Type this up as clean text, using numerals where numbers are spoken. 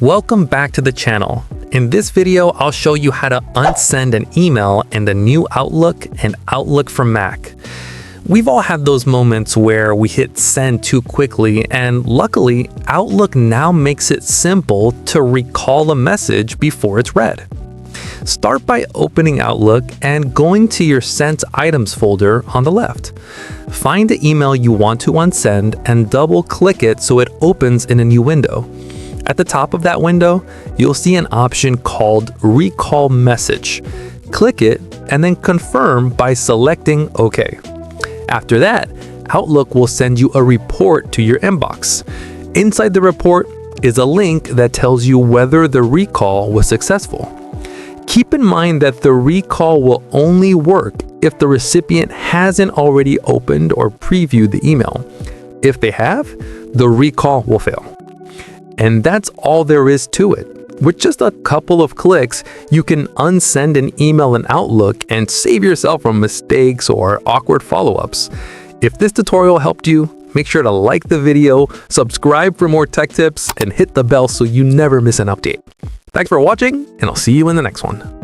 Welcome back to the channel. In this video, I'll show you how to unsend an email in the new Outlook and Outlook for Mac. We've all had those moments where we hit send too quickly, and luckily, Outlook now makes it simple to recall a message before it's read. Start by opening Outlook and going to your Sent Items folder on the left. Find the email you want to unsend and double-click it so it opens in a new window. At the top of that window, you'll see an option called Recall Message. Click it and then confirm by selecting OK. After that, Outlook will send you a report to your inbox. Inside the report is a link that tells you whether the recall was successful. Keep in mind that the recall will only work if the recipient hasn't already opened or previewed the email. If they have, the recall will fail. And that's all there is to it. With just a couple of clicks, you can unsend an email in Outlook and save yourself from mistakes or awkward follow-ups. If this tutorial helped you, make sure to like the video, subscribe for more tech tips, and hit the bell so you never miss an update. Thanks for watching, and I'll see you in the next one.